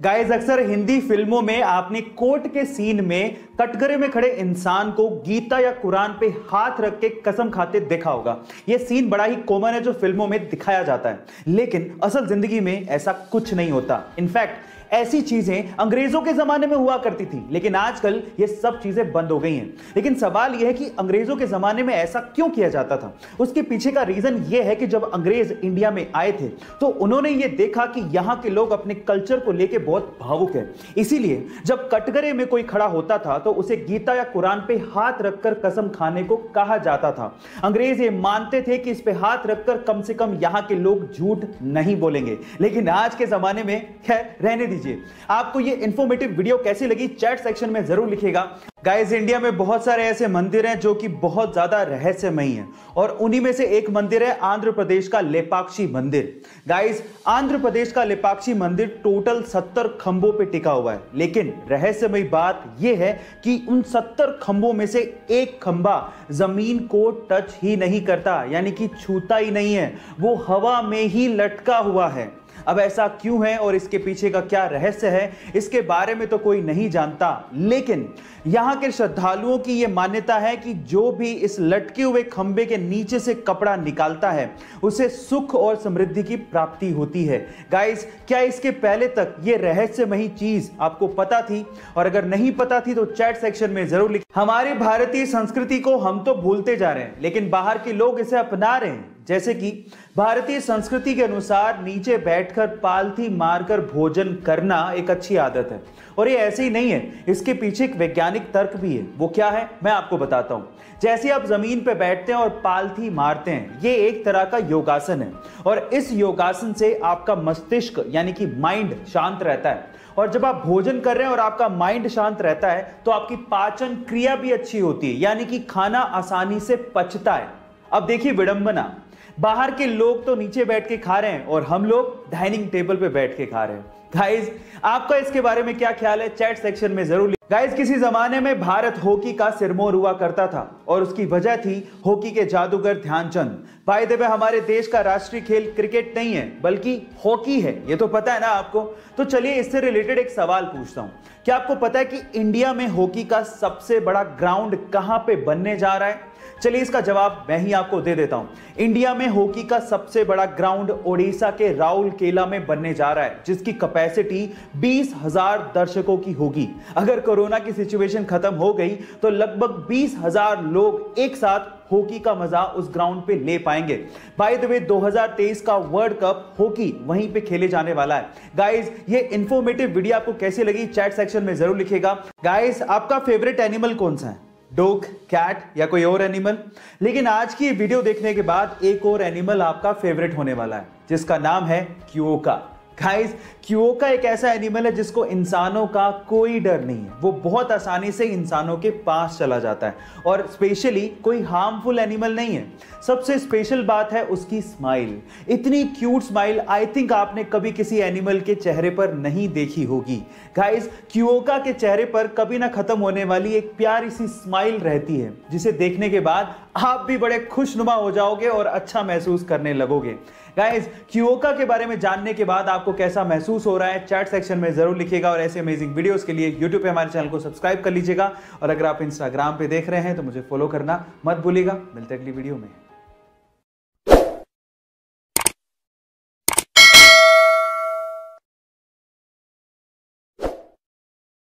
Guys, अक्सर हिंदी फिल्मों में आपने कोर्ट के सीन में कटघरे में खड़े इंसान को गीता या कुरान पे हाथ रख के कसम खाते देखा होगा। यह सीन बड़ा ही कॉमन है जो फिल्मों में दिखाया जाता है, लेकिन असल जिंदगी में ऐसा कुछ नहीं होता। इनफैक्ट ऐसी चीजें अंग्रेजों के जमाने में हुआ करती थी, लेकिन आजकल ये सब चीजें बंद हो गई हैं। लेकिन सवाल यह है कि अंग्रेजों के जमाने में ऐसा क्यों किया जाता था। उसके पीछे का रीजन यह है कि जब अंग्रेज इंडिया में आए थे तो उन्होंने ये देखा कि यहां के लोग अपने कल्चर को लेकर बहुत भावुक है। इसीलिए जब कटघरे में कोई खड़ा होता था तो उसे गीता या कुरान पे हाथ रखकर कसम खाने को कहा जाता था। अंग्रेज ये मानते थे कि इस पे हाथ रखकर कम से कम यहां के लोग झूठ नहीं बोलेंगे। लेकिन आज के जमाने में खैर रहने दीजिए। आपको ये इंफॉर्मेटिव वीडियो कैसी लगी चैट सेक्शन में जरूर लिखिएगा। गाइस, इंडिया में बहुत सारे ऐसे मंदिर हैं जो कि बहुत ज्यादा रहस्यमयी हैं, और उन्हीं में से एक मंदिर है आंध्र प्रदेश का लेपाक्षी मंदिर। गाइस, आंध्र प्रदेश का लेपाक्षी मंदिर टोटल 70 खंभों पे टिका हुआ है, लेकिन रहस्यमयी बात यह है कि उन 70 खंभों में से एक खंभा जमीन को टच ही नहीं करता, यानी कि छूता ही नहीं है, वो हवा में ही लटका हुआ है। अब ऐसा क्यों है और इसके पीछे का क्या रहस्य है, इसके बारे में तो कोई नहीं जानता, लेकिन यहां के श्रद्धालुओं की यह मान्यता है कि जो भी इस लटके हुए खंबे के नीचे से कपड़ा निकालता है उसे सुख और समृद्धि की प्राप्ति होती है। गाइस, क्या इसके पहले तक यह रहस्यमयी चीज आपको पता थी? और अगर नहीं पता थी तो चैट सेक्शन में जरूर लिखें। हमारी भारतीय संस्कृति को हम तो भूलते जा रहे हैं, लेकिन बाहर के लोग इसे अपना रहे हैं। जैसे कि भारतीय संस्कृति के अनुसार नीचे बैठकर पालथी मारकर भोजन करना एक अच्छी आदत है, और ये ऐसे ही नहीं है, इसके पीछे एक वैज्ञानिक तर्क भी है। वो क्या है मैं आपको बताता हूं। जैसे आप जमीन पर बैठते हैं और पालथी मारते हैं, ये एक तरह का योगासन है, और इस योगासन से आपका मस्तिष्क यानी कि माइंड शांत रहता है। और जब आप भोजन कर रहे हैं और आपका माइंड शांत रहता है तो आपकी पाचन क्रिया भी अच्छी होती है, यानी कि खाना आसानी से पचता है। अब देखिए विडंबना, बाहर के लोग तो नीचे बैठ के खा रहे हैं और हम लोग डाइनिंग टेबल पे बैठ के खा रहे हैं। गाइस, आपका इसके बारे में क्या ख्याल है चैट सेक्शन में जरूर। गाइस, किसी जमाने में भारत हॉकी का सिरमौर हुआ करता था, और उसकी वजह थी हॉकी के जादूगर ध्यानचंद। बाय द वे, हमारे देश का राष्ट्रीय खेल क्रिकेट नहीं है बल्कि हॉकी है, ये तो पता है ना आपको। तो चलिए इससे रिलेटेड एक सवाल पूछता हूं। क्या आपको पता है कि इंडिया में हॉकी का सबसे बड़ा ग्राउंड कहां पे बनने जा रहा है? चलिए इसका जवाब मैं ही आपको दे देता हूं। इंडिया में हॉकी का सबसे बड़ा ग्राउंड ओडिशा के राउरकेला में बनने जा रहा है, जिसकी कैपेसिटी 20,000 दर्शकों की होगी। अगर कोरोना की सिचुएशन खत्म हो गई तो लगभग 20,000 लोग एक साथ हॉकी का मजा उस ग्राउंड पे ले पाएंगे। बाय द वे, 2023 का वर्ल्ड कप हॉकी वहीं पे खेले जाने वाला है। गाइस, ये इंफॉर्मेटिव वीडियो आपको कैसी लगी चैट सेक्शन में जरूर लिखिएगा। गाइस, आपका फेवरेट एनिमल कौन सा है? डॉग, कैट या कोई और एनिमल? लेकिन आज की वीडियो देखने के बाद एक और एनिमल आपका फेवरेट होने वाला है, जिसका नाम है क्योका। गाइस, क्योका एक ऐसा एनिमल है जिसको इंसानों का कोई डर नहीं है। वो बहुत आसानी से इंसानों के पास चला जाता है, और स्पेशली कोई हार्मफुल एनिमल नहीं है। सबसे स्पेशल बात है उसकी स्माइल। इतनी क्यूट स्माइल आई थिंक आपने कभी किसी एनिमल के चेहरे पर नहीं देखी होगी। गाइस, क्योका के चेहरे पर कभी ना खत्म होने वाली एक प्यारी सी स्माइल रहती है, जिसे देखने के बाद आप भी बड़े खुशनुमा हो जाओगे और अच्छा महसूस करने लगोगे। गाइस, क्योका के बारे में जानने के बाद आपको कैसा महसूस हो रहा है चैट सेक्शन में जरूर लिखिएगा, और ऐसे अमेजिंग वीडियोस के लिए YouTube पे हमारे चैनल को सब्सक्राइब कर लीजिएगा, और अगर आप इंस्टाग्राम पे देख रहे हैं तो मुझे फॉलो करना मत भूलिएगा। मिलते हैं अगली वीडियो में।